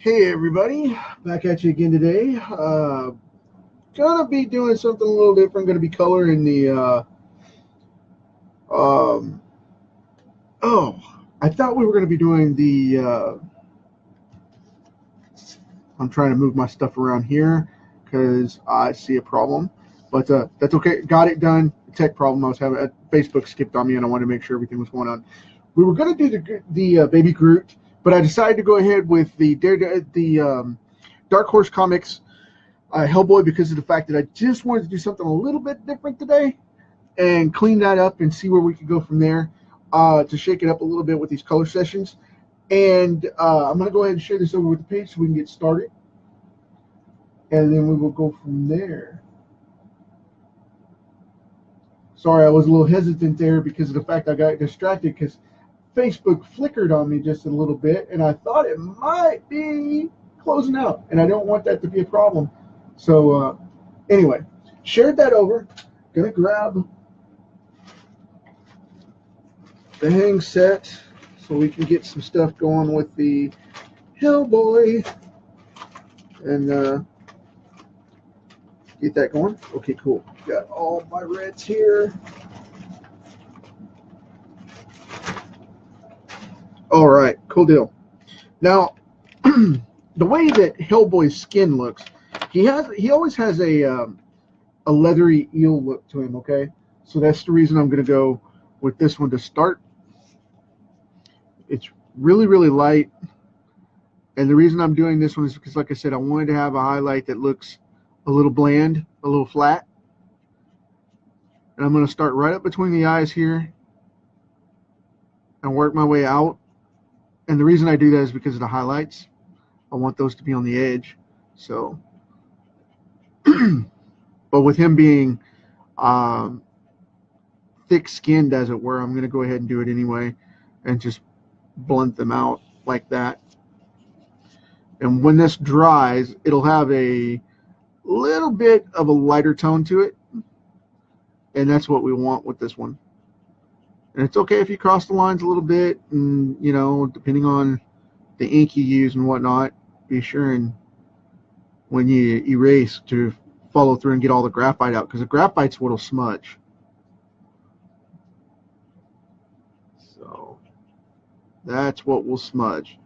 Hey everybody, back at you again today. Gonna be doing something a little different. Gonna be coloring the. Um, oh, I thought we were gonna be doing the. I'm trying to move my stuff around here because I see a problem, but that's okay. Got it done. Tech problem I was having. Facebook skipped on me, and I wanted to make sure everything was going on. We were gonna do the Baby Groot, but I decided to go ahead with the Darkhorse Comics Hellboy because of the fact that I just wanted to do something a little bit different today and clean that up and see where we could go from there to shake it up a little bit with these color sessions. And I'm going to go ahead and share this over with the page so we can get started. And then we will go from there. Sorry, I was a little hesitant there because of the fact I got distracted because Facebook flickered on me just a little bit, and I thought it might be closing out, and I don't want that to be a problem. So anyway, shared that over. Gonna grab the hang set so we can get some stuff going with the Hellboy and get that going. Okay, cool. Got all my reds here. All right, cool deal. Now, the way that Hellboy's skin looks, he always has a leathery eel look to him. Okay, so that's the reason I'm going to go with this one to start. It's really light, and the reason I'm doing this one is because, like I said, I wanted to have a highlight that looks a little bland, a little flat, and I'm going to start right up between the eyes here and work my way out. And the reason I do that is because of the highlights. I want those to be on the edge. So, but with him being thick-skinned, as it were, I'm going to go ahead and do it anyway and just blunt them out like that. And when this dries, it'll have a little bit of a lighter tone to it. And that's what we want with this one. And it's okay if you cross the lines a little bit, and you know, depending on the ink you use and whatnot, be sure and when you erase to follow through and get all the graphite out, because the graphite's what'll smudge. So that's what will smudge.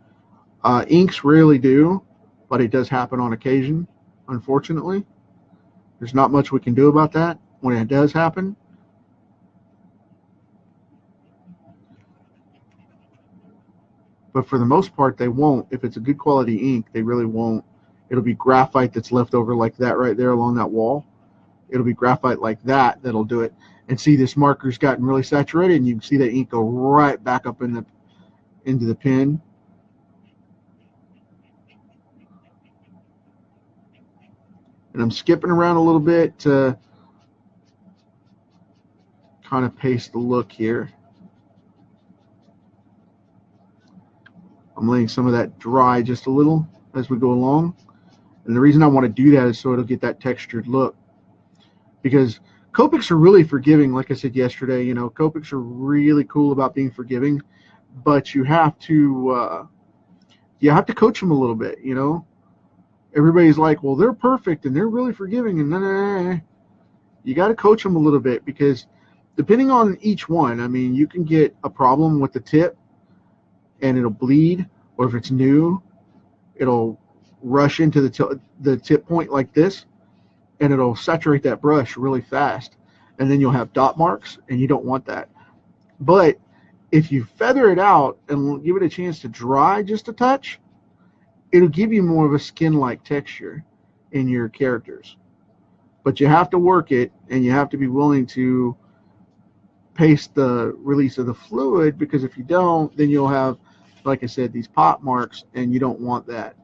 Inks rarely do, but it does happen on occasion, unfortunately. There's not much we can do about that when it does happen. But for the most part, they won't. If it's a good quality ink, they really won't. It'll be graphite that's left over like that right there along that wall. It'll be graphite like that that'll do it. And see, this marker's gotten really saturated, and you can see that ink go right back up into the pen. And I'm skipping around a little bit to kind of paste the look here. I'm letting some of that dry just a little as we go along. And the reason I want to do that is so it'll get that textured look. Because Copics are really forgiving, like I said yesterday. You know, Copics are really cool about being forgiving, but you have to coach them a little bit. You know, everybody's like, well, they're perfect and they're really forgiving, and nah. You got to coach them a little bit, because depending on each one, I mean, you can get a problem with the tip and it'll bleed, or if it's new, it'll rush into the tip point like this, and it'll saturate that brush really fast, and then you'll have dot marks, and you don't want that. But if you feather it out and give it a chance to dry just a touch, it'll give you more of a skin-like texture in your characters. But you have to work it, and you have to be willing to pace the release of the fluid, because if you don't, then you'll have, like I said, these pop marks, and you don't want that.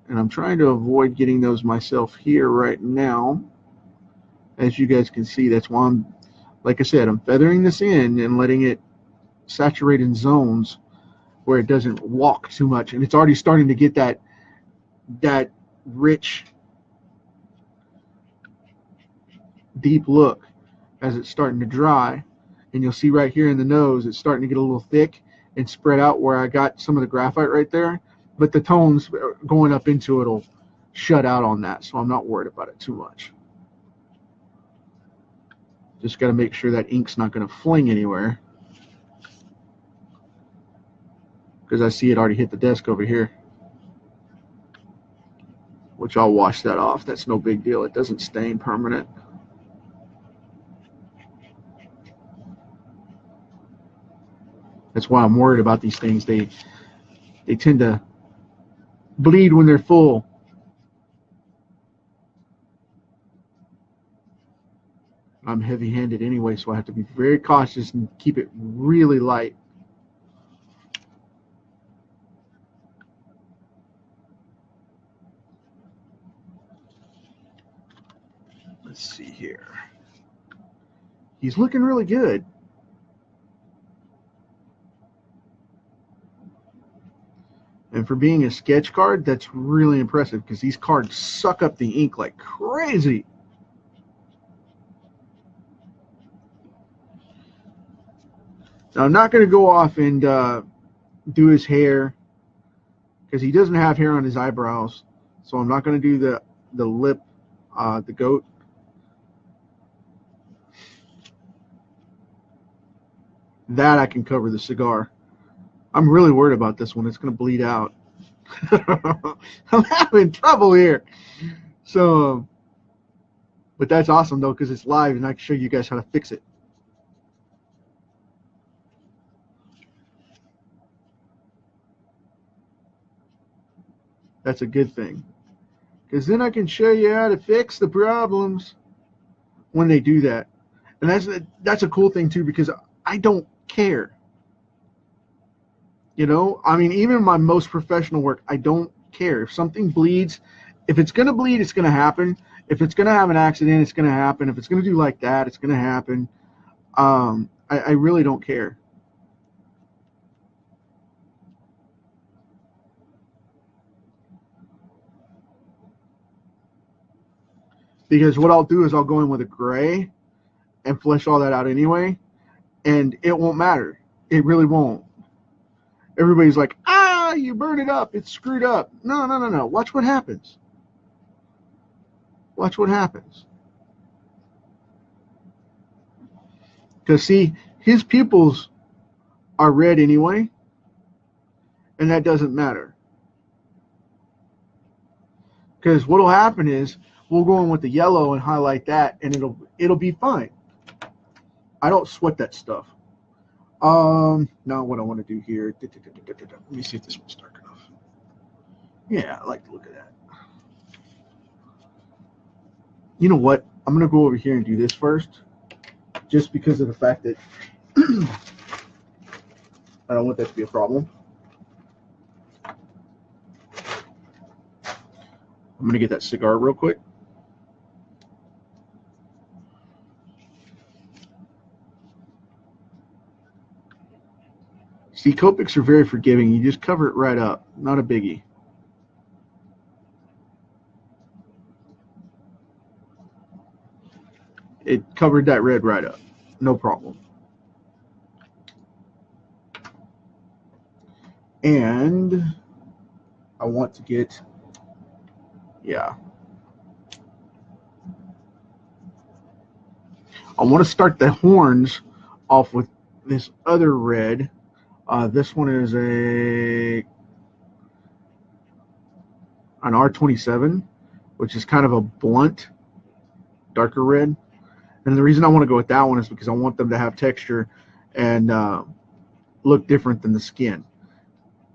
And I'm trying to avoid getting those myself here right now. As you guys can see, that's why I'm, like I said, I'm feathering this in and letting it saturate in zones where it doesn't walk too much. And it's already starting to get that rich, deep look as it's starting to dry. And you'll see right here in the nose, it's starting to get a little thick and spread out where I got some of the graphite right there. but the tones going up into it will shut out on that, so I'm not worried about it too much. Just got to make sure that ink's not going to fling anywhere, because I see it already hit the desk over here, which I'll wash that off. That's no big deal. It doesn't stain permanent. That's why I'm worried about these things. They tend to bleed when they're full. I'm heavy-handed anyway, so I have to be very cautious and keep it really light. Let's see here. He's looking really good. And for being a sketch card, that's really impressive, because these cards suck up the ink like crazy. Now, I'm not going to go off and do his hair, because he doesn't have hair on his eyebrows. So I'm not going to do the lip, the goat. That I can cover the cigar. I'm really worried about this one. It's going to bleed out. I'm having trouble here. So, but that's awesome, though, because it's live, and I can show you guys how to fix it. That's a good thing, because then I can show you how to fix the problems when they do that. And that's a cool thing, too, because I don't care. You know, I mean, even in my most professional work, I don't care. If something bleeds, if it's going to bleed, it's going to happen. If it's going to have an accident, it's going to happen. If it's going to do like that, it's going to happen. I really don't care. Because what I'll do is I'll go in with a gray and flesh all that out anyway, and it won't matter. It really won't. Everybody's like, you burned it up. It's screwed up. No, no, no, no. Watch what happens. Watch what happens. Because, see, his pupils are red anyway, and that doesn't matter. Because what will happen is we'll go in with the yellow and highlight that, and it'll be fine. I don't sweat that stuff. Now what I want to do here, let me see if this one's dark enough. Yeah, I like the look of that. You know what? I'm going to go over here and do this first, just because of the fact that I don't want that to be a problem. I'm going to get that cigar real quick. See, Copics are very forgiving. You just cover it right up. Not a biggie. It covered that red right up. No problem. And I want to get, yeah. I want to start the horns off with this other red. This one is an R27, which is kind of a blunt, darker red. And the reason I want to go with that one is because I want them to have texture and look different than the skin.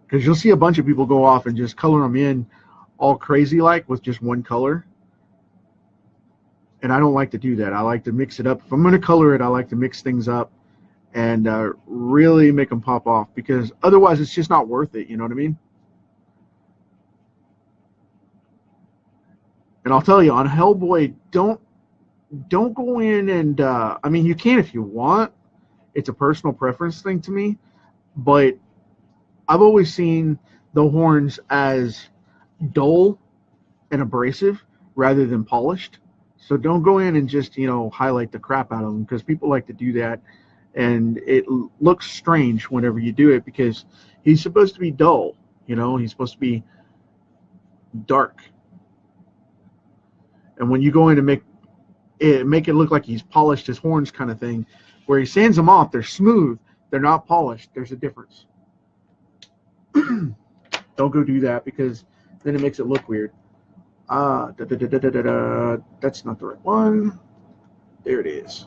Because you'll see a bunch of people go off and just color them in all crazy like with just one color. And I don't like to do that. I like to mix it up. If I'm going to color it, I like to mix things up and really make them pop off, because otherwise it's just not worth it. You know what I mean? And I'll tell you, on Hellboy, don't go in and I mean, you can if you want. It's a personal preference thing to me, but I've always seen the horns as dull and abrasive rather than polished. So don't go in and just, you know, highlight the crap out of them, because people like to do that, and it looks strange whenever you do it, because he's supposed to be dull. You know, he's supposed to be dark. And when you go in to make it look like he's polished his horns kind of thing, where he sands them off, they're smooth, they're not polished. There's a difference. Don't go do that, because then it makes it look weird. That's not the right one. There it is.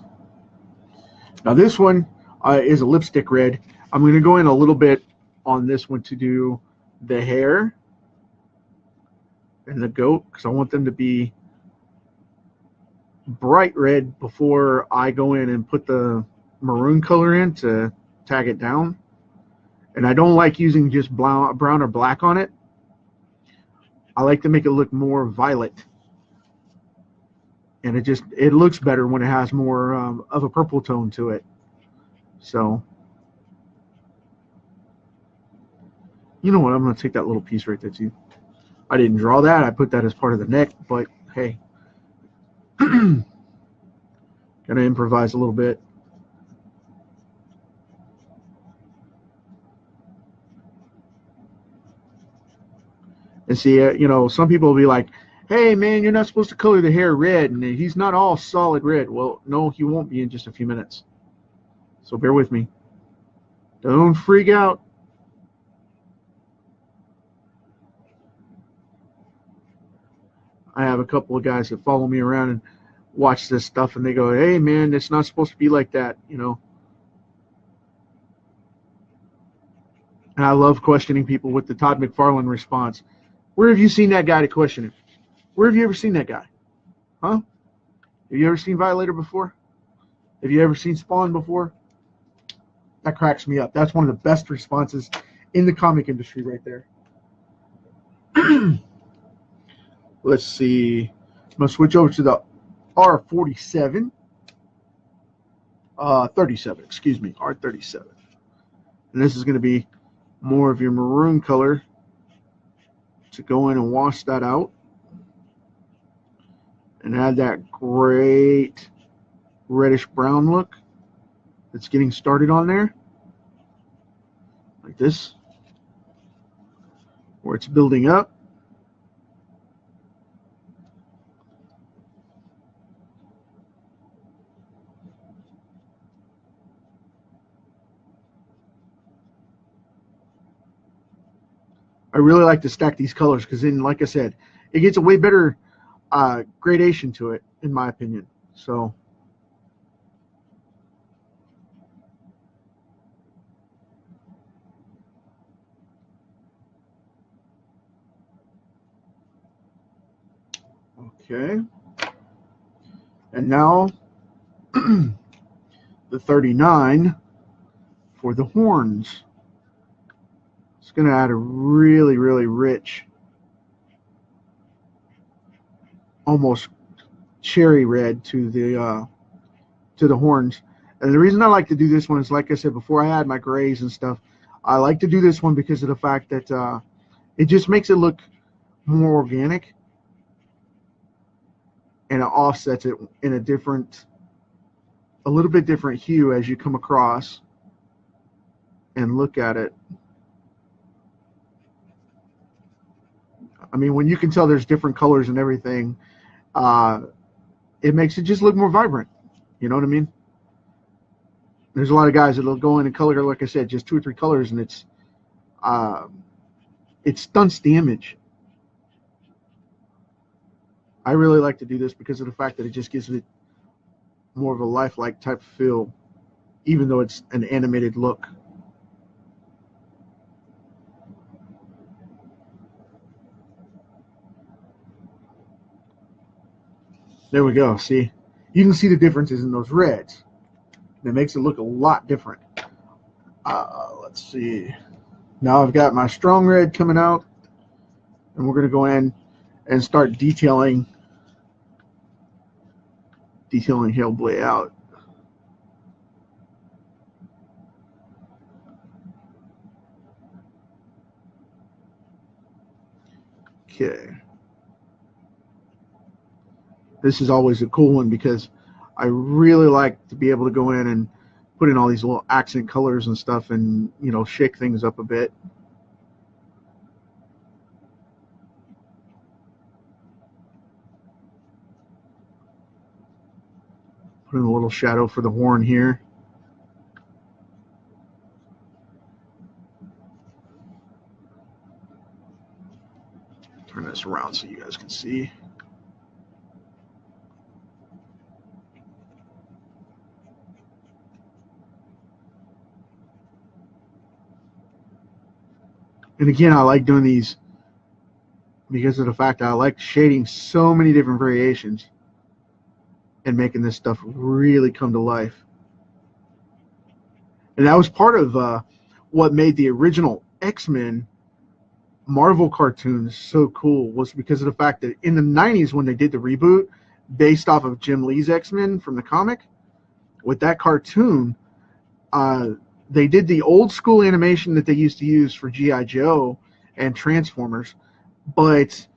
Now this one is a lipstick red. I'm going to go in a little bit on this one to do the hair and the goat, because I want them to be bright red before I go in and put the maroon color in to tag it down. And I don't like using just brown or black on it. I like to make it look more violet. And it looks better when it has more of a purple tone to it. So, you know what? I'm going to take that little piece right there too. I didn't draw that. I put that as part of the neck, but hey. Gonna improvise a little bit. And see, you know, some people will be like, hey, man, you're not supposed to color the hair red, and he's not all solid red. Well, no, he won't be in just a few minutes. So bear with me. Don't freak out. I have a couple of guys that follow me around and watch this stuff, and they go, hey, man, it's not supposed to be like that, you know. And I love questioning people with the Todd McFarlane response. Where have you seen that guy to question him? Where have you ever seen that guy? Huh? Have you ever seen Violator before? Have you ever seen Spawn before? That cracks me up. That's one of the best responses in the comic industry right there. Let's see. I'm going to switch over to the R47. 37, excuse me, R37. And this is going to be more of your maroon color to go in and wash that out. And add that great reddish brown look that's getting started on there. Like this. Where it's building up. I really like to stack these colors because then, like I said, it gets a way better gradation to it, in my opinion. So, okay. And now, the 39 for the horns. It's going to add a really, really rich, almost cherry red to the horns. And the reason I like to do this one is, like I said before, I had my grays and stuff. I like to do this one because of the fact that it just makes it look more organic, and it offsets it in a little bit different hue as you come across and look at it. I mean, when you can tell there's different colors and everything, it makes it just look more vibrant. You know what I mean? There's a lot of guys that'll go in and color, like I said, just 2 or 3 colors, and it stunts the image. I really like to do this because of the fact that it just gives it more of a lifelike type feel, even though it's an animated look. There we go. See, you can see the differences in those reds. It makes it look a lot different. Let's see. Now I've got my strong red coming out, and we're going to go in and start detailing Hellboy out. Okay. This is always a cool one because I really like to be able to go in and put in all these little accent colors and stuff and, you know, shake things up a bit. Putting a little shadow for the horn here. Turn this around so you guys can see. And again, I like doing these because of the fact that I like shading so many different variations and making this stuff really come to life. And that was part of what made the original X-Men Marvel cartoons so cool, was because of the fact that in the 90s when they did the reboot based off of Jim Lee's X-Men from the comic, with that cartoon, they did the old school animation that they used to use for G.I. Joe and Transformers, but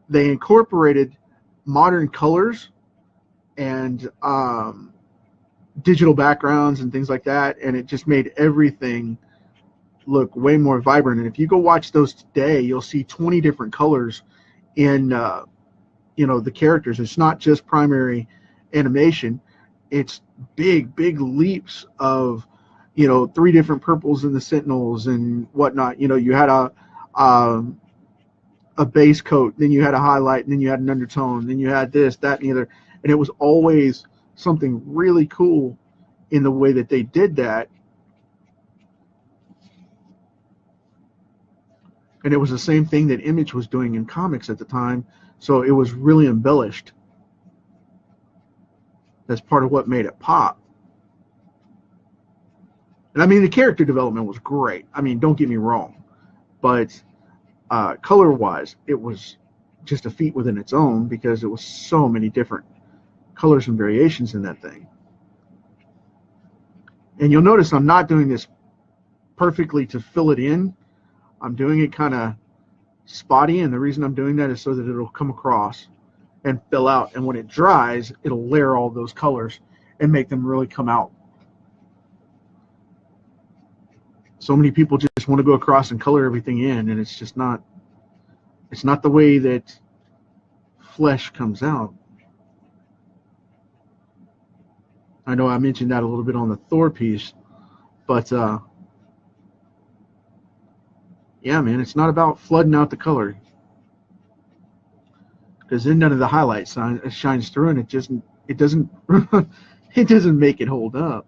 they incorporated modern colors and digital backgrounds and things like that, and it just made everything look way more vibrant. And if you go watch those today, you'll see 20 different colors in the characters. It's not just primary animation, it's big leaps of 3 different purples in the Sentinels and whatnot. You had a base coat, then you had a highlight, and then you had an undertone, then you had this, that, and the other, and it was always something really cool in the way that they did that. And it was the same thing that Image was doing in comics at the time, so it was really embellished. That's part of what made it pop. And I mean, the character development was great. I mean, don't get me wrong, but color-wise, it was just a feat within its own because it was so many different colors and variations in that thing. And you'll notice I'm not doing this perfectly to fill it in. I'm doing it kind of spotty, and the reason I'm doing that is so that it'll come across and fill out, and when it dries, it'll layer all those colors and make them really come out. So many people just want to go across and color everything in, and it's just not, it's not the way that flesh comes out. I know I mentioned that a little bit on the Thor piece, but yeah, man, it's not about flooding out the color, because then none of the highlight shines through, and it doesn't it doesn't make it hold up.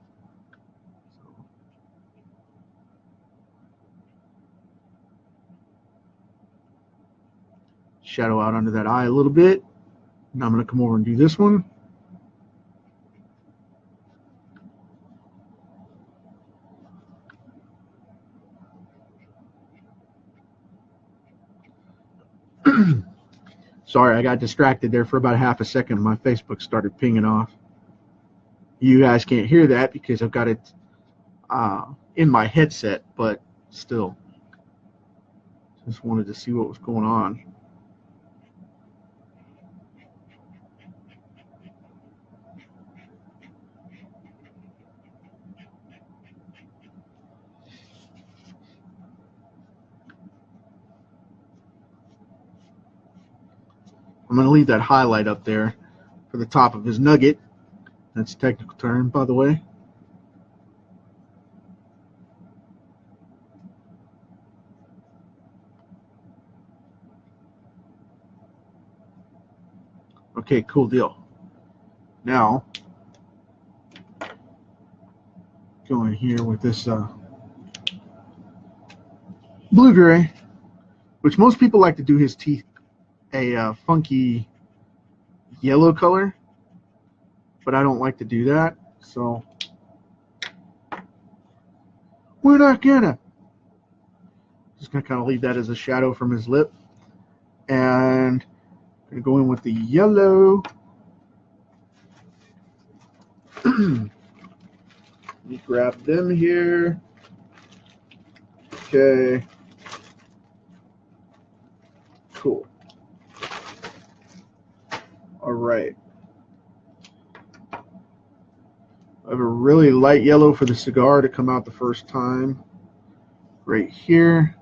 Shadow out under that eye a little bit. Now I'm going to come over and do this one. Sorry, I got distracted there for about half a second. My Facebook started pinging off. You guys can't hear that because I've got it in my headset, but still. Just wanted to see what was going on. I'm going to leave that highlight up there for the top of his nugget. That's a technical term, by the way. Okay, cool deal. Now, go in here with this blue-gray, which most people like to do his teeth a funky yellow color, but I don't like to do that, so we're not gonna. Just gonna kind of leave that as a shadow from his lip, and gonna go in with the yellow. Let me grab them here. Okay, cool. All right. I have a really light yellow for the cigar to come out the first time. Right here.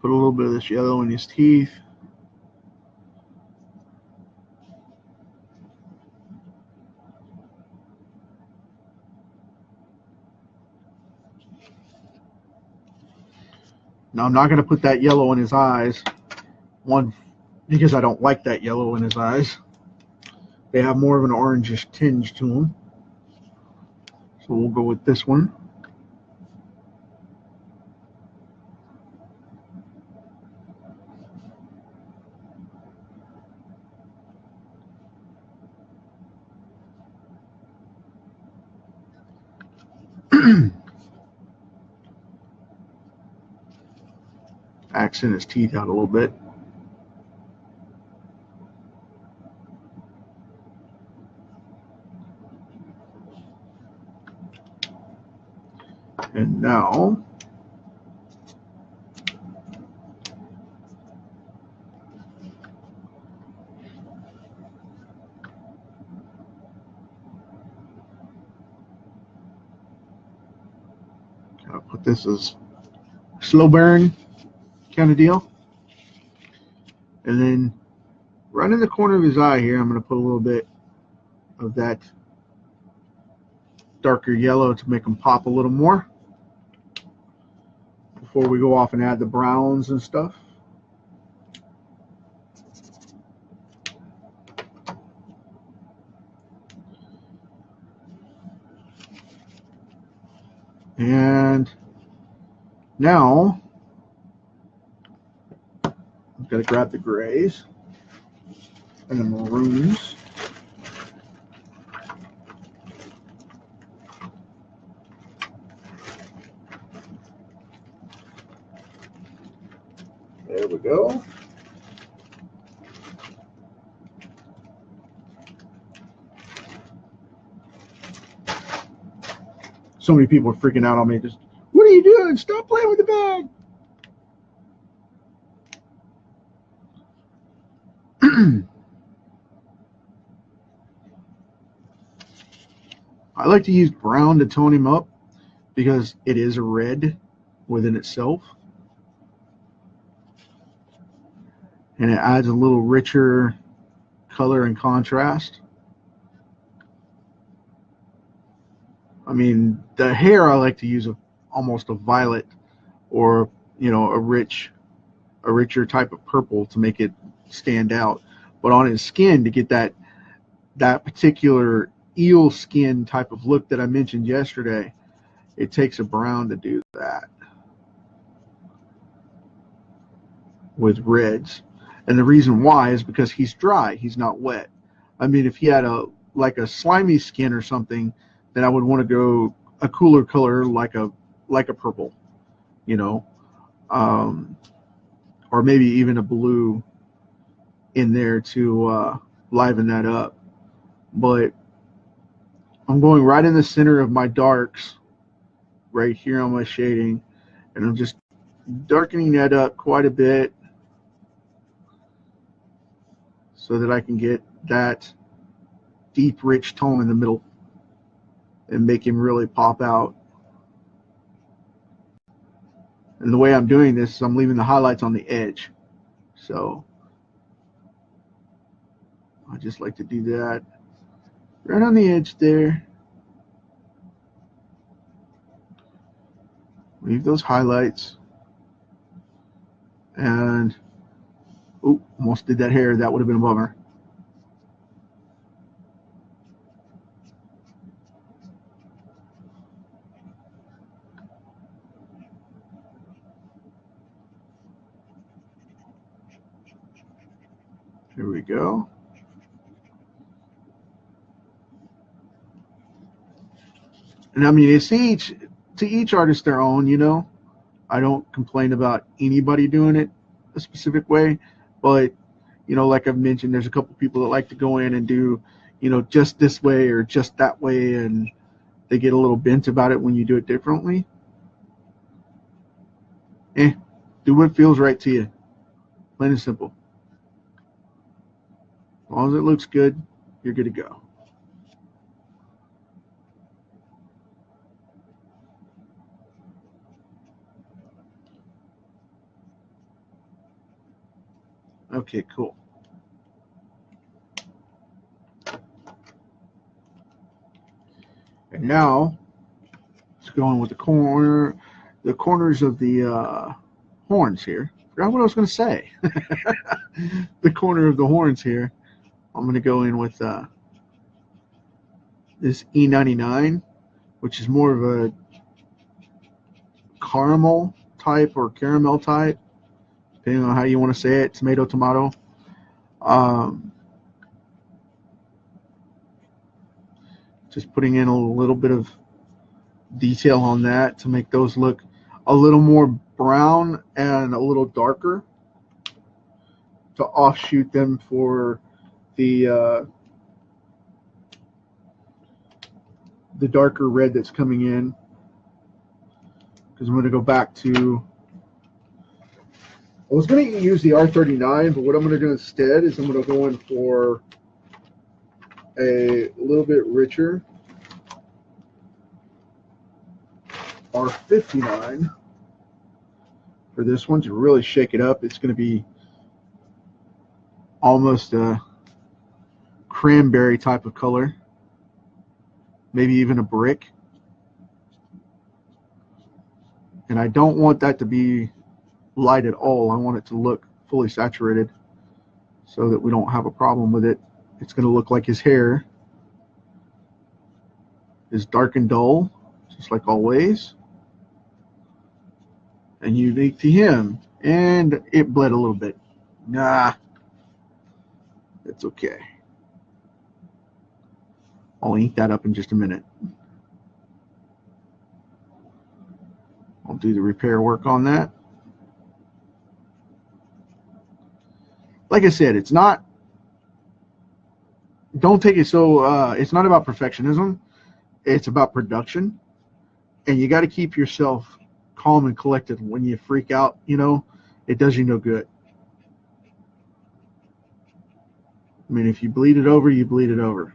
Put a little bit of this yellow in his teeth. Now I'm not going to put that yellow in his eyes. One, because I don't like that yellow in his eyes. They have more of an orangish tinge to them. So we'll go with this one. Accent his teeth out a little bit. And now I'll put this as slow burn kind of deal. And then right in the corner of his eye here, I'm going to put a little bit of that darker yellow to make him pop a little more before we go off and add the browns and stuff. And now I'm going to grab the grays and the maroons. There we go. So many people are freaking out on me. Just, what are you doing? Stop playing with the bag. I like to use brown to tone him up because it is a red within itself. And it adds a little richer color and contrast. I mean, the hair I like to use almost a violet or, you know, a richer type of purple to make it stand out. But on his skin, to get that particular eel skin type of look that I mentioned yesterday, it takes a brown to do that with reds. And the reason why is because he's dry, he's not wet. I mean, if he had like a slimy skin or something, then I would want to go a cooler color like a purple, you know, or maybe even a blue in there to liven that up. But I'm going right in the center of my darks right here on my shading, and I'm just darkening that up quite a bit so that I can get that deep, rich tone in the middle and make him really pop out. And the way I'm doing this is I'm leaving the highlights on the edge. So I just like to do that right on the edge there. Leave those highlights. And, oh, almost did that hair. That would have been a bummer. Here we go. And I mean, it's to each artist their own, you know. I don't complain about anybody doing it a specific way, but, you know, like I've mentioned, there's a couple people that like to go in and do, you know, just this way or just that way, and they get a little bent about it when you do it differently. Do what feels right to you. Plain and simple. As long as it looks good, you're good to go. Okay, cool. And now let's go on with the corners of the horns here. Forgot what I was going to say. The corner of the horns here. I'm going to go in with this E99, which is more of a caramel type or caramel type, depending on how you want to say it. Tomato, tomato. Just putting in a little bit of detail on that to make those look a little more brown and a little darker, to offshoot them for the darker red that's coming in. Because I'm going to go back to, I was going to use the R39, but what I'm going to do instead is I'm going to go in for a little bit richer R59 for this one, to really shake it up. It's going to be almost a cranberry type of color, maybe even a brick. And I don't want that to be light at all. I want it to look fully saturated so that we don't have a problem with it. It's going to look like his hair is dark and dull, just like always, and unique to him. And it bled a little bit. Nah, that's okay. I'll ink that up in just a minute. I'll do the repair work on that. Like I said, it's not, don't take it so, it's not about perfectionism. It's about production. And you got to keep yourself calm and collected. When you freak out, you know, it does you no good. I mean, if you bleed it over, you bleed it over.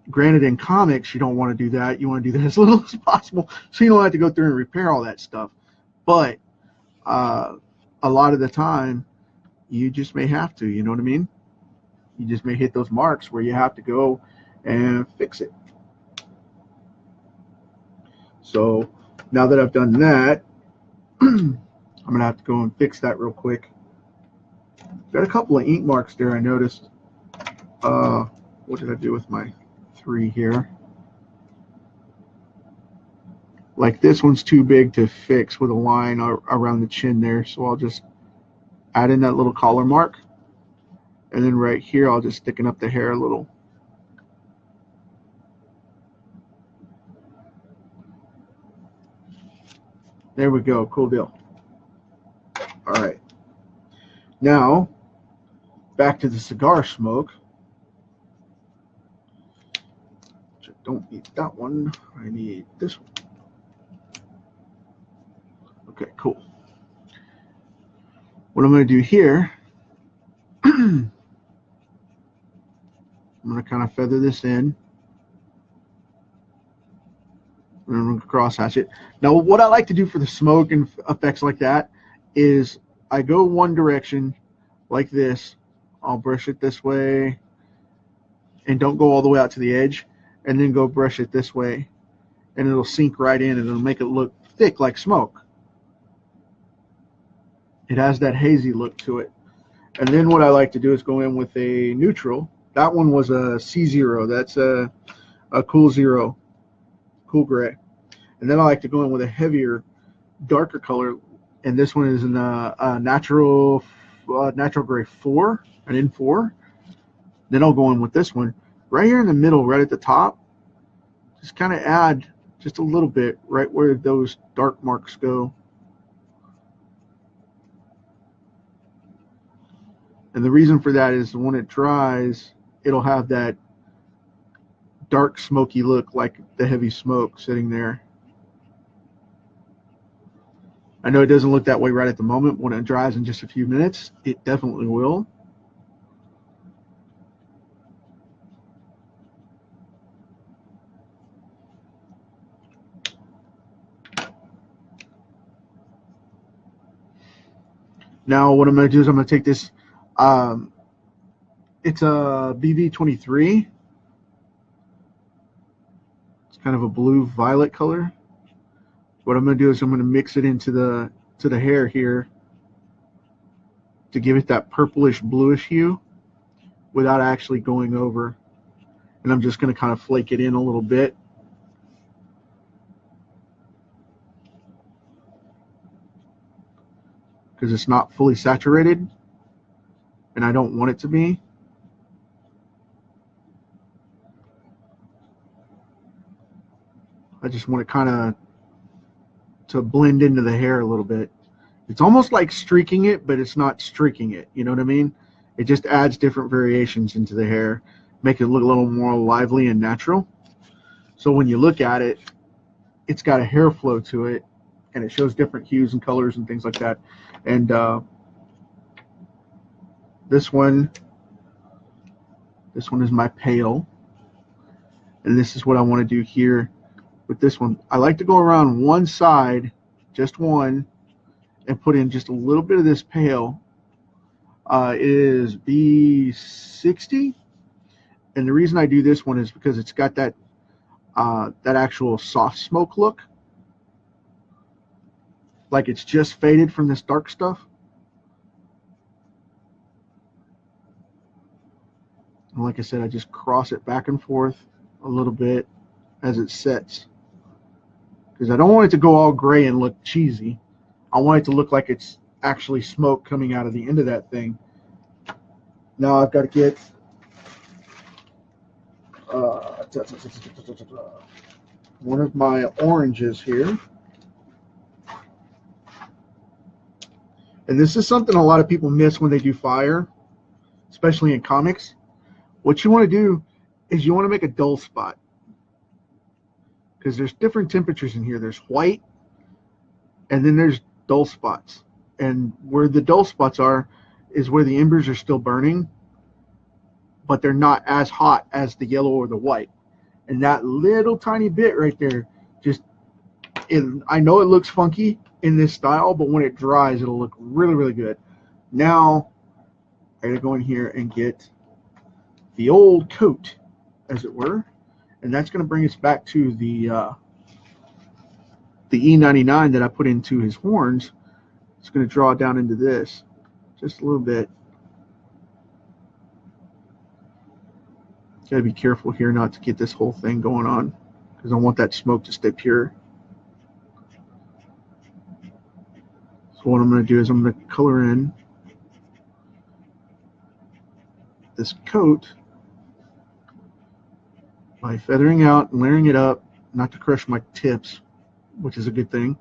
Granted, in comics, you don't want to do that. You want to do that as little as possible, so you don't have to go through and repair all that stuff. But a lot of the time, you just may have to. You know what I mean? You just may hit those marks where you have to go and fix it. So now that I've done that, I'm going to have to go and fix that real quick. Got a couple of ink marks there I noticed. What did I do with my 3 here? Like this one's too big to fix with a line around the chin there, so I'll just add in that little collar mark. And then right here, I'll just thicken up the hair a little. There we go. Cool deal. All right. Now, back to the cigar smoke. I don't need that one. I need this one. Okay, cool. What I'm going to do here, I'm going to kind of feather this in. And I'm going to cross hatch it. Now, what I like to do for the smoke and effects like that is I go one direction like this. I'll brush it this way and don't go all the way out to the edge, and then go brush it this way, and it'll sink right in and it'll make it look thick like smoke. It has that hazy look to it. And then what I like to do is go in with a neutral. That one was a C0. That's a cool 0, cool gray. And then I like to go in with a heavier, darker color. And this one is in a natural gray 4, an N4. Then I'll go in with this one right here in the middle, right at the top. Just kind of add just a little bit right where those dark marks go. And the reason for that is when it dries, it'll have that dark smoky look like the heavy smoke sitting there. I know it doesn't look that way right at the moment. When it dries in just a few minutes, it definitely will. Now what I'm going to do is I'm going to take this, it's a BV23. It's kind of a blue-violet color. What I'm going to do is I'm going to mix it into the to the hair here to give it that purplish bluish hue without actually going over. And I'm just going to kind of flake it in a little bit. Because it's not fully saturated and I don't want it to be. I just want it kind of to blend into the hair a little bit. It's almost like streaking it, but it's not streaking it. You know what I mean? It just adds different variations into the hair, make it look a little more lively and natural. So when you look at it, it's got a hair flow to it, and it shows different hues and colors and things like that. And this one is my pale, and this is what I want to do here with this one. I like to go around one side, just one, and put in just a little bit of this pale. It is B60, and the reason I do this one is because it's got that that actual soft smoke look, like it's just faded from this dark stuff. And like I said, I just cross it back and forth a little bit as it sets, because I don't want it to go all gray and look cheesy. I want it to look like it's actually smoke coming out of the end of that thing. Now I've got to get one of my oranges here. And this is something a lot of people miss when they do fire, especially in comics. What you want to do is you want to make a dull spot, because there's different temperatures in here. There's white, and then there's dull spots. And where the dull spots are is where the embers are still burning, but they're not as hot as the yellow or the white. And that little tiny bit right there, I know it looks funky in this style, but when it dries, it'll look really, really good. Now, I gotta go in here and get the old coat, as it were, and that's gonna bring us back to the E99 that I put into his horns. It's gonna draw down into this just a little bit. Gotta be careful here not to get this whole thing going on, because I want that smoke to stay pure. So what I'm going to do is I'm going to color in this coat by feathering out and layering it up, not to crush my tips, which is a good thing.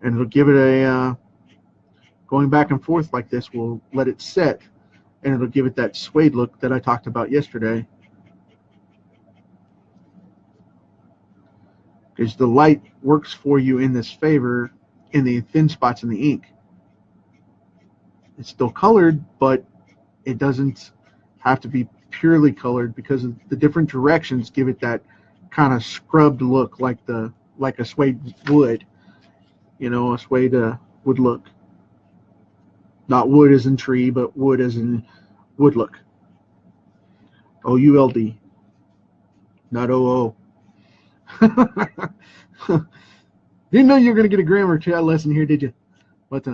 And it'll give it a, going back and forth like this will let it set, and it'll give it that suede look that I talked about yesterday. Because the light works for you in this favor in the thin spots in the ink. It's still colored, but it doesn't have to be purely colored, because of the different directions give it that kind of scrubbed look, like a suede wood, you know, a suede would look. Not wood as in tree, but wood as in wood look. O-U-L-D, not O-O. Didn't know you were going to get a grammar lesson here, did you? But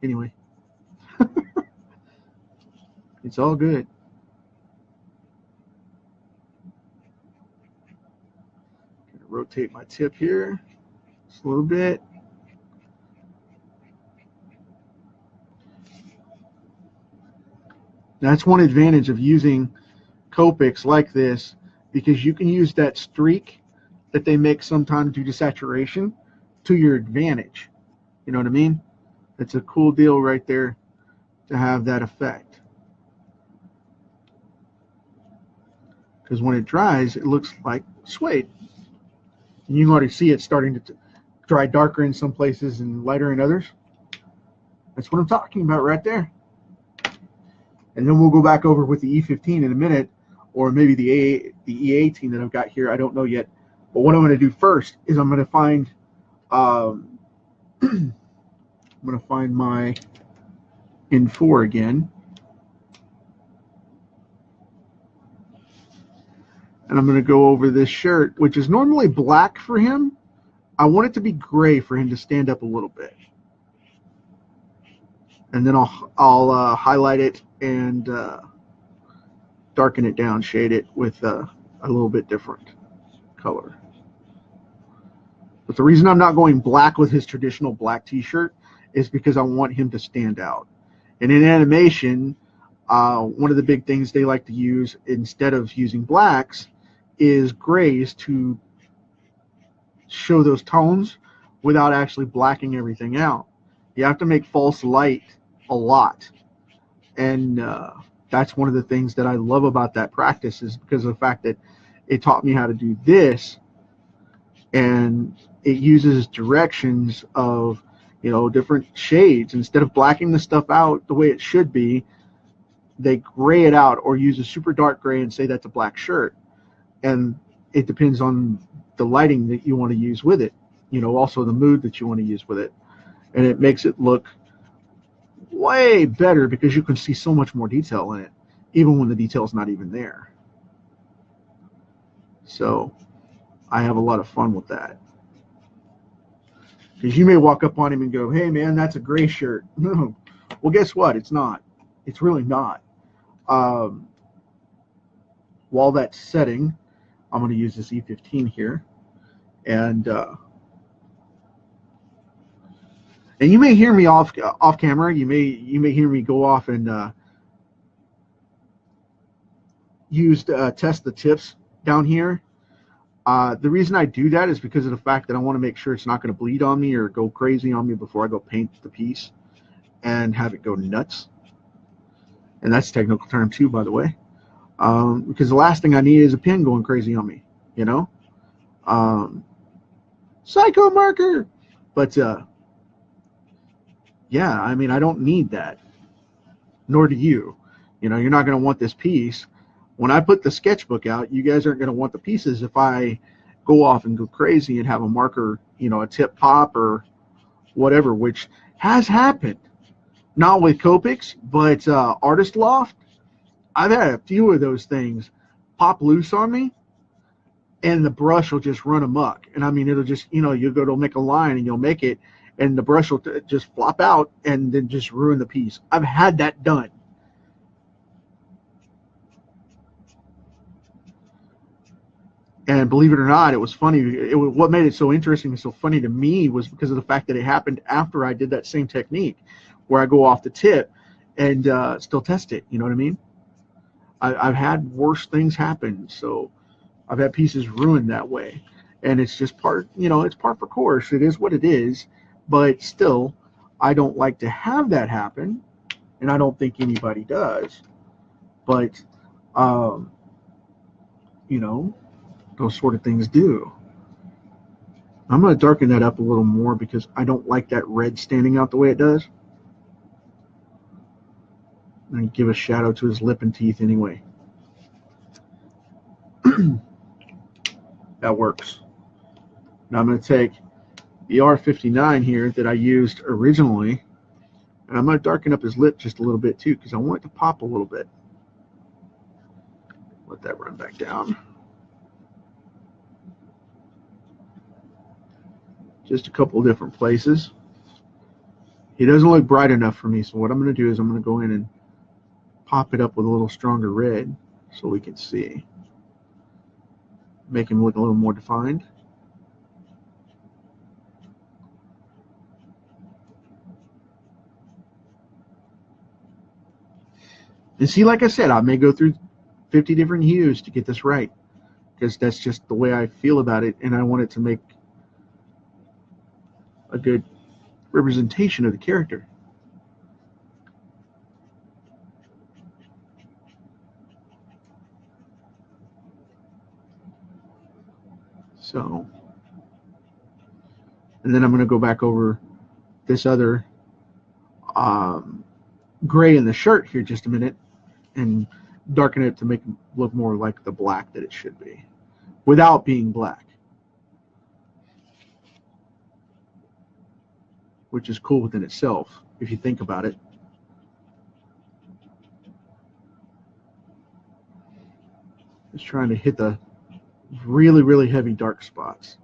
anyway, it's all good. Gonna rotate my tip here just a little bit. That's one advantage of using Copics like this, because you can use that streak that they make sometimes due to saturation to your advantage. You know what I mean? It's a cool deal right there to have that effect. Because when it dries, it looks like suede. And you can already see it starting to dry darker in some places and lighter in others. That's what I'm talking about right there. And then we'll go back over with the E15 in a minute, or maybe the E18 that I've got here. I don't know yet. But what I'm going to do first is I'm going to find I'm going to find my N4 again, and I'm going to go over this shirt, which is normally black for him. I want it to be gray for him to stand up a little bit. and then I'll highlight it and darken it down, shade it with a little bit different color. But the reason I'm not going black with his traditional black t-shirt is because I want him to stand out. And in animation, one of the big things they like to use instead of using blacks is grays to show those tones without actually blacking everything out. You have to make false light a lot. And that's one of the things that I love about that practice, is because of the fact that it taught me how to do this, and it uses directions of, you know, different shades. Instead of blacking the stuff out the way it should be, they gray it out or use a super dark gray and say that's a black shirt. And it depends on the lighting that you want to use with it, you know, also the mood that you want to use with it. And it makes it look way better because you can see so much more detail in it, even when the detail's not even there. So I have a lot of fun with that. Because you may walk up on him and go, hey man, that's a gray shirt. No. Well, guess what? It's not. It's really not. While that's setting, I'm going to use this E15 here. And you may hear me off camera. You may hear me go off and test the tips down here. The reason I do that is because of the fact that I want to make sure it's not going to bleed on me or go crazy on me before I go paint the piece and have it go nuts. And that's a technical term too, by the way, because the last thing I need is a pen going crazy on me, you know. Psycho marker. But yeah, I mean, I don't need that, nor do you. You know, you're not going to want this piece. When I put the sketchbook out, you guys aren't going to want the pieces if I go off and go crazy and have a marker, you know, a tip pop or whatever, which has happened. Not with Copics, but Artist Loft. I've had a few of those things pop loose on me, and the brush will just run amok. And I mean, it'll just, you know, you'll go to make a line and you'll make it, and the brush will just flop out and then just ruin the piece. I've had that done. And believe it or not, it was funny. What made it so interesting and so funny to me was because of the fact that it happened after I did that same technique, where I go off the tip and still test it. You know what I mean? I've had worse things happen, so I've had pieces ruined that way. And it's just part, you know, it's par for course. It is what it is. But still, I don't like to have that happen, and I don't think anybody does. But, you know, those sort of things do. I'm going to darken that up a little more because I don't like that red standing out the way it does. And give a shadow to his lip and teeth anyway. That works. Now I'm going to take the R59 here that I used originally, and I'm going to darken up his lip just a little bit too because I want it to pop a little bit. Let that run back down. Just a couple of different places. He doesn't look bright enough for me, so what I'm going to do is I'm going to go in and pop it up with a little stronger red so we can see. Make him look a little more defined. And see, like I said, I may go through 50 different hues to get this right, because that's just the way I feel about it, and I want it to make a good representation of the character. So, and then I'm going to go back over this other gray in the shirt here just a minute and darken it to make it look more like the black that it should be without being black, which is cool within itself if you think about it. Just trying to hit the really, really heavy dark spots.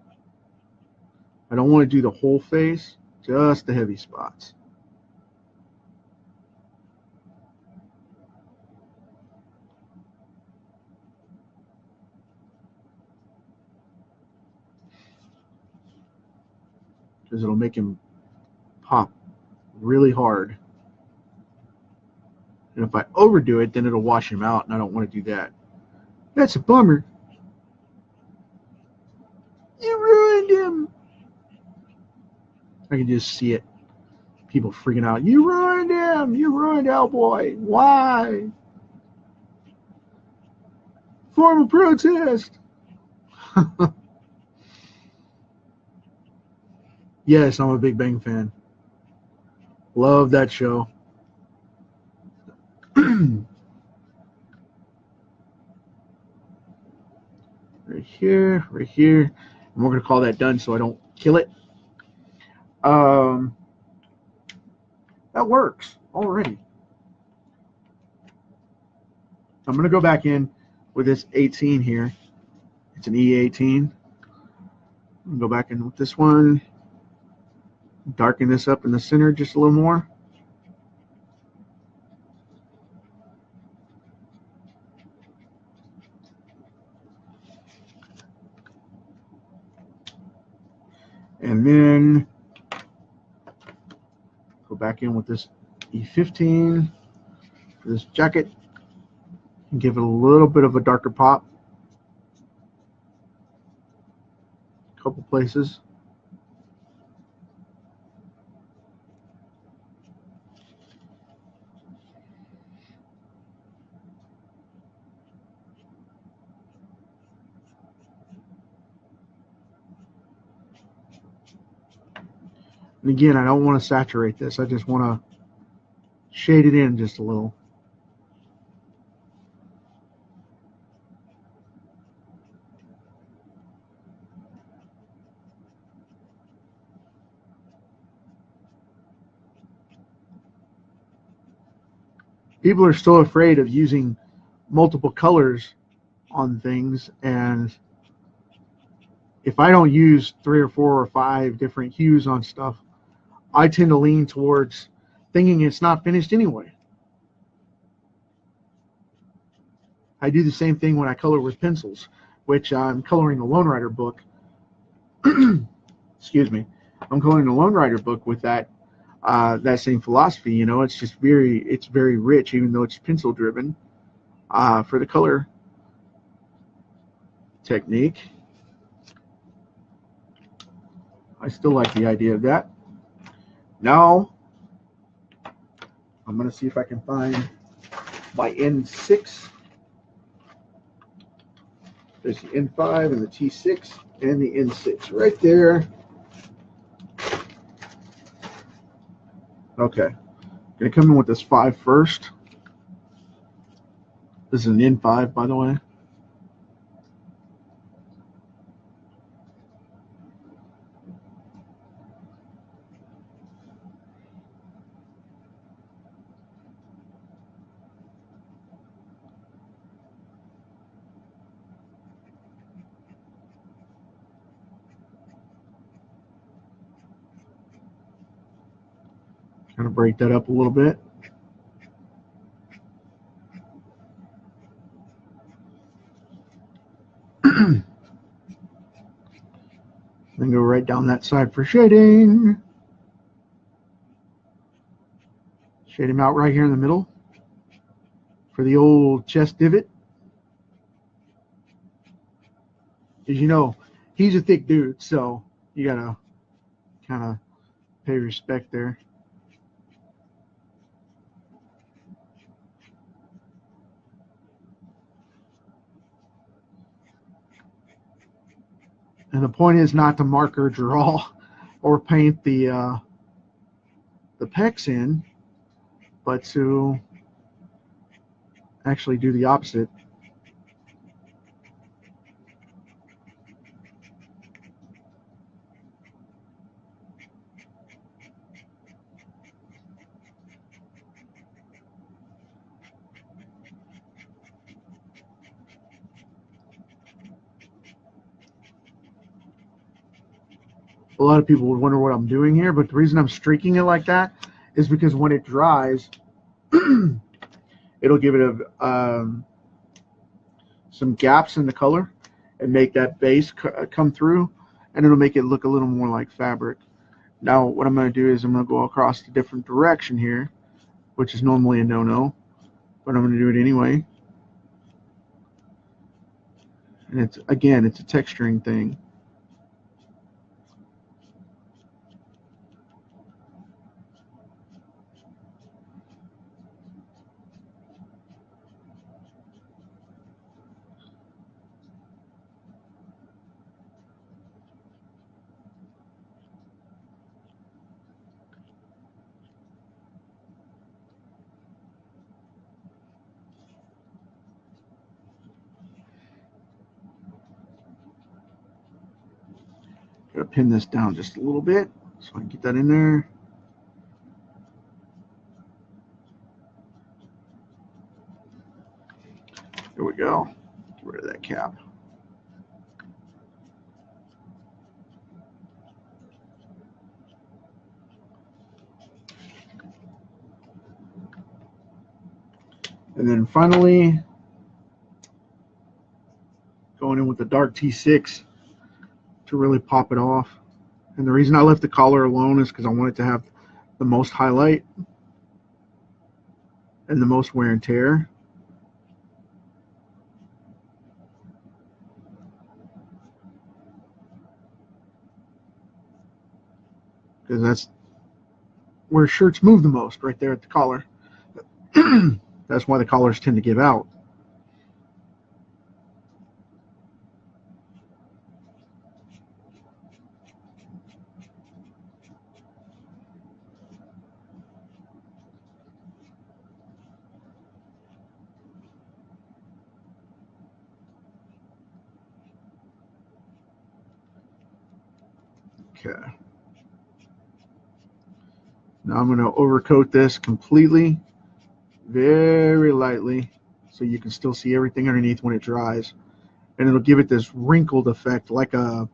I don't want to do the whole face, just the heavy spots. because it'll make him pop really hard. And if I overdo it, then it'll wash him out, and I don't want to do that. That's a bummer. You ruined him. I can just see it. People freaking out. You ruined him. You ruined Hellboy. Why? Form a protest. Yes, I'm a Big Bang fan. Love that show. Right here, right here. And we're going to call that done so I don't kill it. That works already. I'm going to go back in with this 18 here. It's an E18. Go back in with this one. Darken this up in the center just a little more. And then go back in with this E15 for this jacket and give it a little bit of a darker pop. A couple places. And again, I don't want to saturate this. I just want to shade it in just a little. People are still afraid of using multiple colors on things, and if I don't use 3 or 4 or 5 different hues on stuff, I tend to lean towards thinking it's not finished anyway. I do the same thing when I color with pencils, which I'm coloring the Lone Rider book. Excuse me. I'm coloring the Lone Rider book with that same philosophy. You know, it's just it's very rich, even though it's pencil driven for the color technique. I still like the idea of that. Now, I'm going to see if I can find my N6. There's the N5 and the T6 and the N6 right there. Okay. I'm going to come in with this 5 first. This is an N5, by the way. Kind of break that up a little bit. Then go right down that side for shading. Shade him out right here in the middle for the old chest divot. As you know, he's a thick dude, so you gotta kind of pay respect there. And the point is not to mark or draw or paint the pecs in, but to actually do the opposite. A lot of people would wonder what I'm doing here, but the reason I'm streaking it like that is because when it dries, it'll give it some gaps in the color and make that base come through, and it'll make it look a little more like fabric. Now what I'm going to do is I'm going to go across the different direction here, which is normally a no-no, but I'm going to do it anyway. And it's, again, it's a texturing thing. Gotta pin this down just a little bit so I can get that in there. There we go. Get rid of that cap. And then finally, going in with the dark T6 to really pop it off. And the reason I left the collar alone is because I wanted to have the most highlight and the most wear and tear. Because that's where shirts move the most, right there at the collar. That's why the collars tend to give out. Okay. Now I'm going to overcoat this completely, very lightly, so you can still see everything underneath when it dries. And it'll give it this wrinkled effect like a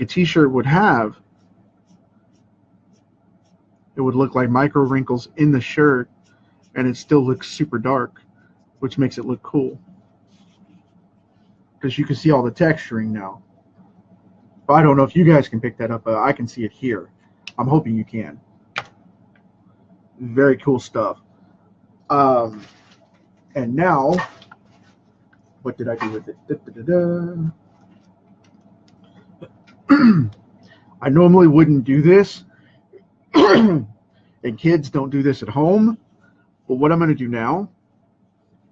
t-shirt would have. It would look like micro wrinkles in the shirt, and it still looks super dark, which makes it look cool. Because you can see all the texturing now. But I don't know if you guys can pick that up, but I can see it here. I'm hoping you can. Very cool stuff. And now, what did I do with it? I normally wouldn't do this, and kids don't do this at home, but what I'm going to do now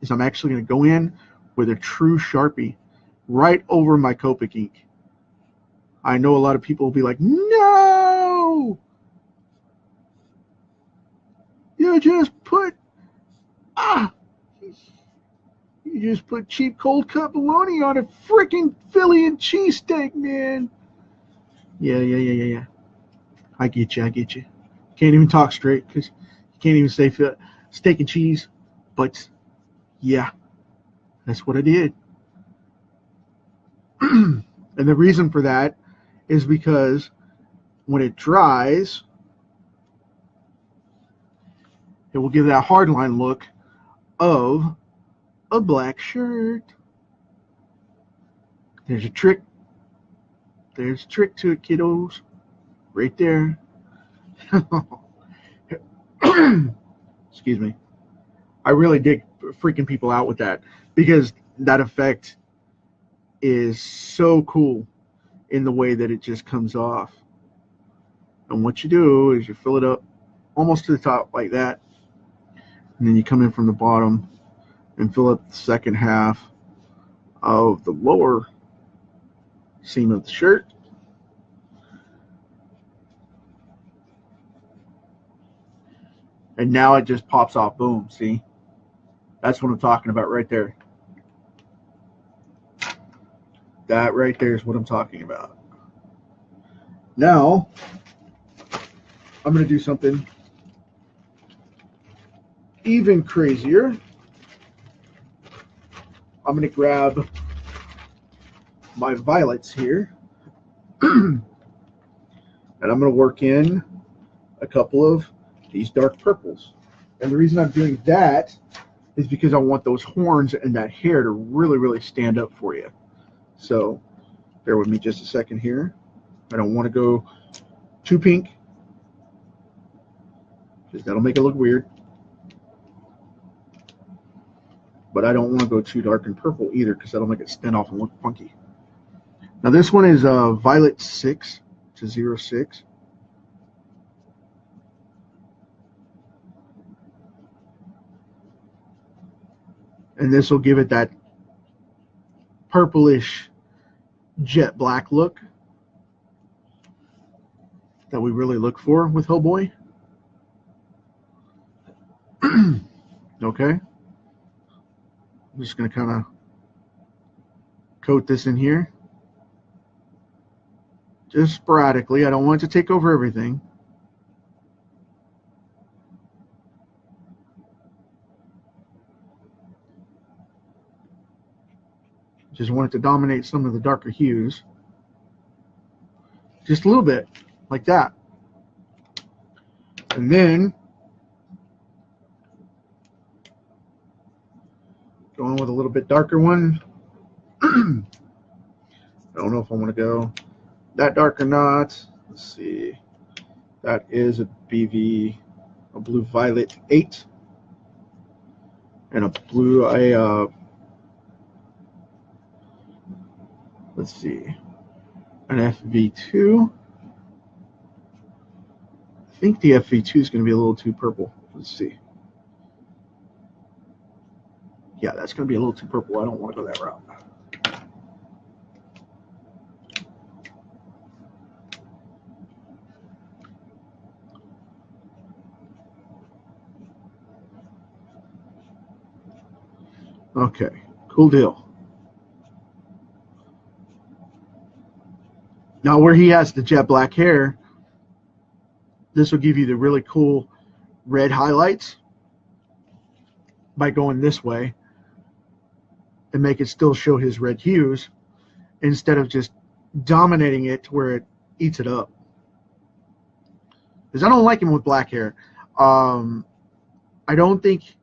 is I'm actually going to go in with a true Sharpie right over my Copic ink. I know a lot of people will be like, no! You just put, you just put cheap cold cut bologna on a freaking Philly and cheesesteak, man. Yeah. I get you. Can't even talk straight because you can't even say steak and cheese. But yeah, that's what I did. And the reason for that is because when it dries, it will give that hardline look of a black shirt. There's a trick. There's a trick to it, kiddos. Right there. Excuse me. I really dig freaking people out with that because that effect is so cool in the way that it just comes off. And what you do is you fill it up almost to the top like that, and then you come in from the bottom and fill up the second half of the lower seam of the shirt. And now it just pops off. Boom. See? That's what I'm talking about right there. That right there is what I'm talking about. Now, I'm going to do something even crazier. I'm going to grab my violets here. And I'm going to work in a couple of these dark purples. And the reason I'm doing that is because I want those horns and that hair to really, really stand up for you. So bear with me just a second here. I don't want to go too pink because that'll make it look weird. But I don't want to go too dark and purple either, because that'll make it stand off and look funky. Now this one is Violet 6 to 06. And this will give it that purplish jet black look that we really look for with Hellboy. Okay. I'm just going to kind of coat this in here. Just sporadically. I don't want it to take over everything. Just want it to dominate some of the darker hues. Just a little bit, like that. And then, going with a little bit darker one. I don't know if I want to go that dark or not. Let's see. That is a BV, a blue violet 8, and a blue let's see, an FV2. I think the FV2 is going to be a little too purple. Let's see. Yeah, that's going to be a little too purple. I don't want to go that route. Okay, cool deal. Now where he has the jet black hair, this will give you the really cool red highlights by going this way and make it still show his red hues instead of just dominating it to where it eats it up. Because I don't like him with black hair. I don't think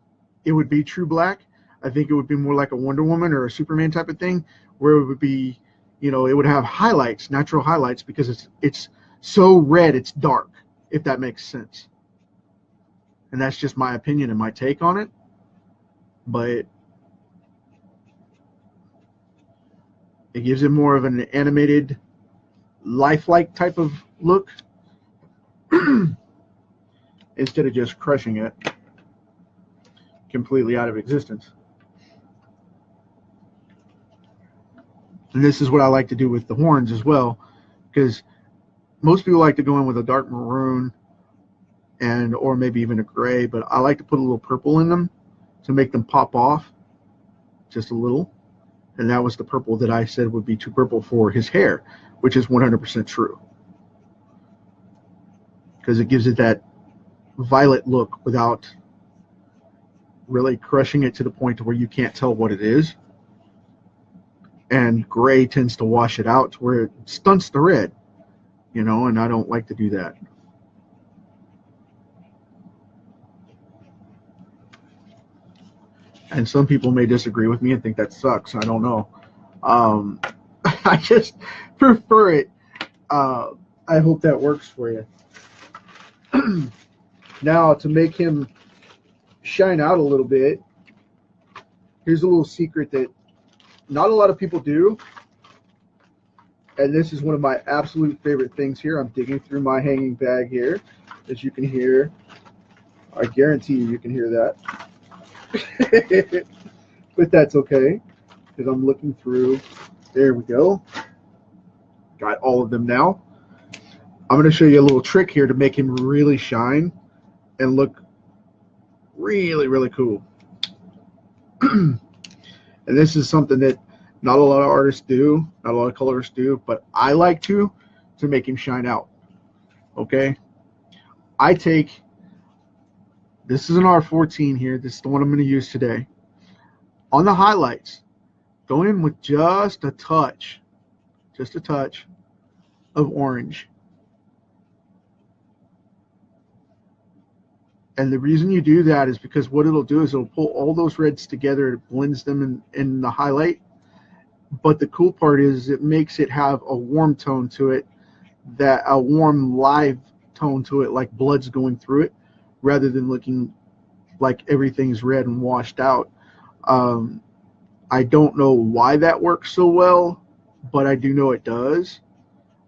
it would be true black. I think it would be more like a Wonder Woman or a Superman type of thing, where it would be, you know, it would have highlights, natural highlights, because it's so red it's dark, if that makes sense. And that's just my opinion and my take on it. But it gives it more of an animated, lifelike type of look instead of just crushing it completely out of existence. And this is what I like to do with the horns as well, because most people like to go in with a dark maroon and or maybe even a gray, but I like to put a little purple in them to make them pop off just a little. And that was the purple that I said would be too purple for his hair, which is 100% true, because it gives it that violet look without really crushing it to the point to where you can't tell what it is. And gray tends to wash it out to where it stunts the red, you know, and I don't like to do that. And some people may disagree with me and think that sucks. I don't know. I just prefer it. I hope that works for you. Now, to make him shine out a little bit, here's a little secret that not a lot of people do, and this is one of my absolute favorite things here. I'm digging through my hanging bag here, as you can hear. I guarantee you can hear that. But that's okay, because I'm looking through. There we go. Got all of them now. I'm going to show you a little trick here to make him really shine and look really, really cool. And this is something that not a lot of artists do, not a lot of colorists do, but I like to make him shine out. Okay? I take, this is an R14 here. This is the one I'm going to use today. On the highlights, go in with just a touch of orange. And the reason you do that is because what it'll do is it'll pull all those reds together. It blends them in the highlight. But the cool part is it makes it have a warm tone to it, that a warm live tone to it, like blood's going through it, rather than looking like everything's red and washed out. I don't know why that works so well, but I do know it does.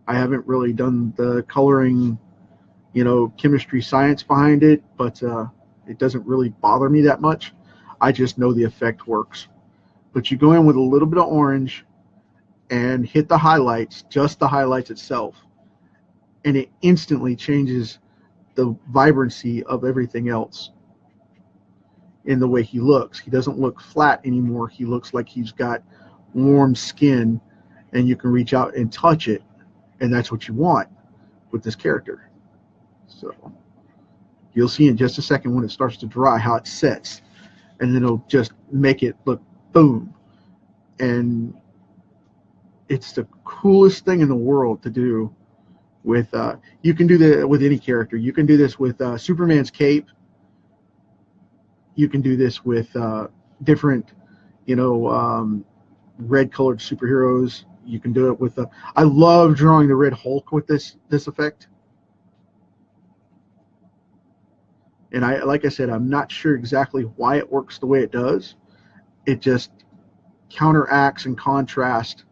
I haven't really done the coloring, chemistry science behind it, but it doesn't really bother me that much. I just know the effect works. But you go in with a little bit of orange and hit the highlights, just the highlights itself, and it instantly changes the vibrancy of everything else in the way he looks. He doesn't look flat anymore. He looks like he's got warm skin, and you can reach out and touch it, and that's what you want with this character. So you'll see in just a second when it starts to dry how it sets, and then it'll just make it look boom. And it's the coolest thing in the world to do with you can do that with any character. You can do this with Superman's cape. You can do this with different red colored superheroes. You can do it with I love drawing the Red Hulk with this effect. And like I said, I'm not sure exactly why it works the way it does. It just counteracts and contrasts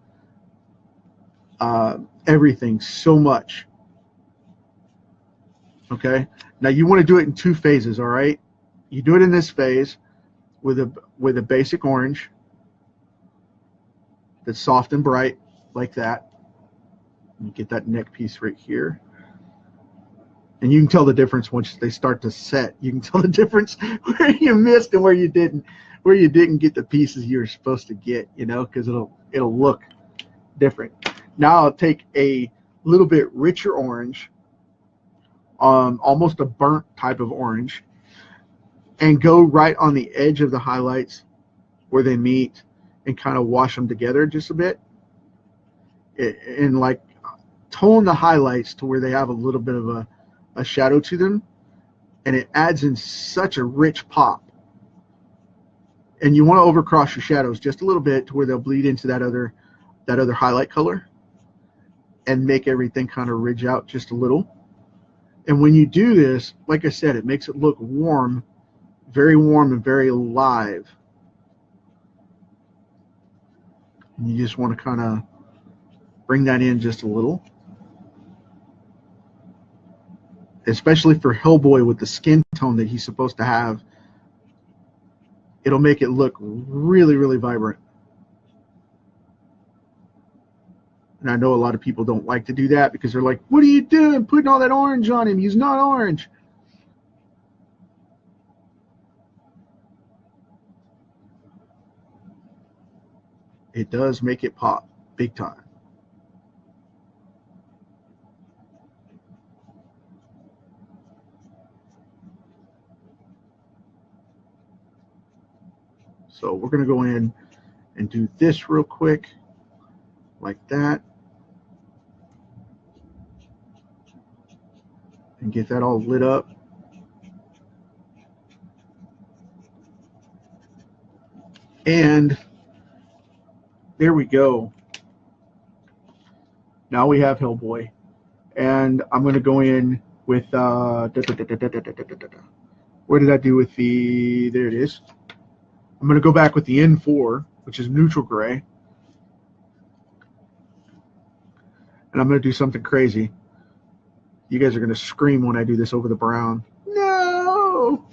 everything so much. Okay, now you want to do it in 2 phases. All right, you do it in this phase with a basic orange that's soft and bright like that. You get that neck piece right here, and you can tell the difference once they start to set. You can tell the difference where you missed and where you didn't get the pieces you were supposed to get, because it'll look different. Now I'll take a little bit richer orange, almost a burnt type of orange, and go right on the edge of the highlights where they meet and kind of wash them together just a bit, and like tone the highlights to where they have a little bit of a shadow to them, and it adds in such a rich pop. And you want to overcross your shadows just a little bit to where they'll bleed into that other highlight color and make everything kind of ridge out just a little. And when you do this, like I said, it makes it look warm and very alive. And you just want to kind of bring that in just a little. Especially for Hellboy with the skin tone that he's supposed to have, it'll make it look really, really vibrant. And I know a lot of people don't like to do that because they're like, what are you doing putting all that orange on him? He's not orange. It does make it pop big time. So we're going to go in and do this real quick, like that. And get that all lit up. And there we go. Now we have Hellboy. And I'm going to go in with, where did I do with the, there it is. I'm going to go back with the N4, which is neutral gray. And I'm going to do something crazy. You guys are going to scream when I do this over the brown. No!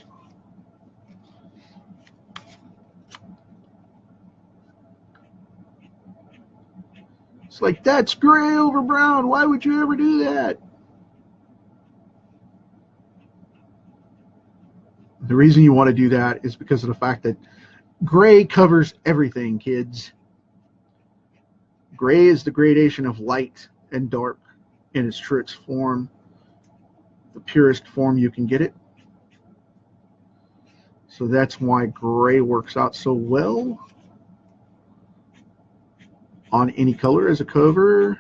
It's like, that's gray over brown. Why would you ever do that? The reason you want to do that is because of the fact that gray covers everything, kids. Gray is the gradation of light and dark in its truest form, the purest form you can get it. So that's why gray works out so well on any color as a cover.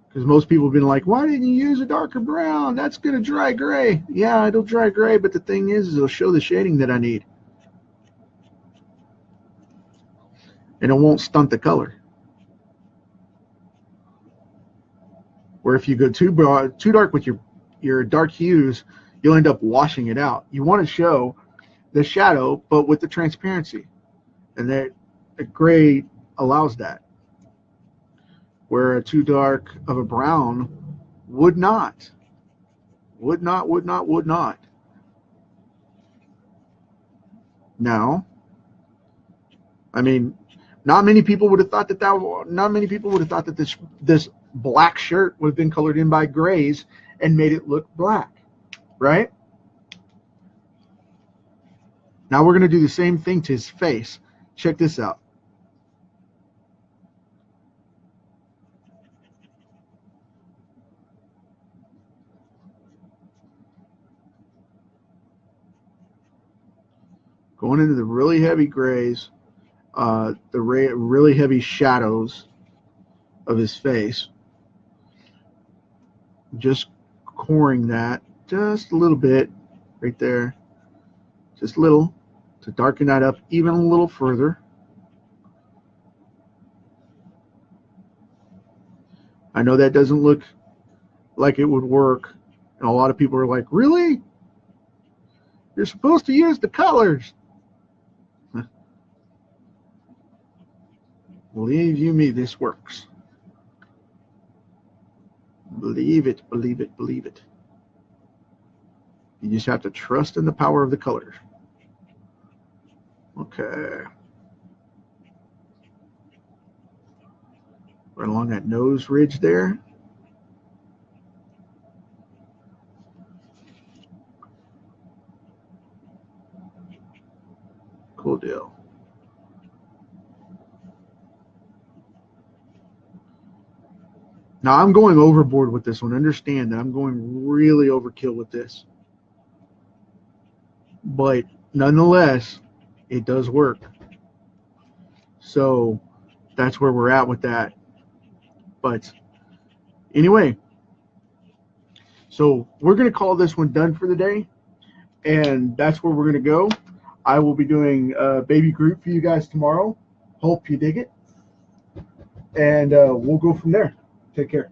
Because most people have been like, why didn't you use a darker brown? That's going to dry gray. Yeah, it'll dry gray, but the thing is it'll show the shading that I need. And it won't stunt the color. Where if you go too dark with your your dark hues, you'll end up washing it out. You want to show the shadow, but with the transparency, and that the gray allows that, where a too dark of a brown would not. Now, I mean, not many people would have thought that this black shirt would have been colored in by grays and made it look black, right? Now we're going to do the same thing to his face. Check this out. Going into the really heavy grays, the really heavy shadows of his face. Just coring that just a little bit right there. Just a little to darken that up even a little further. I know that doesn't look like it would work, and a lot of people are like, really? You're supposed to use the colors. Believe you me, this works. Believe it, believe it, believe it. You just have to trust in the power of the colors. Okay. Right along that nose ridge there. Cool deal. Now I'm going overboard with this one. Understand that I'm going really overkill with this. But nonetheless, it does work. So that's where we're at with that. But anyway, so we're going to call this one done for the day. And that's where we're going to go. I will be doing Baby Groot for you guys tomorrow. Hope you dig it. And we'll go from there. Take care.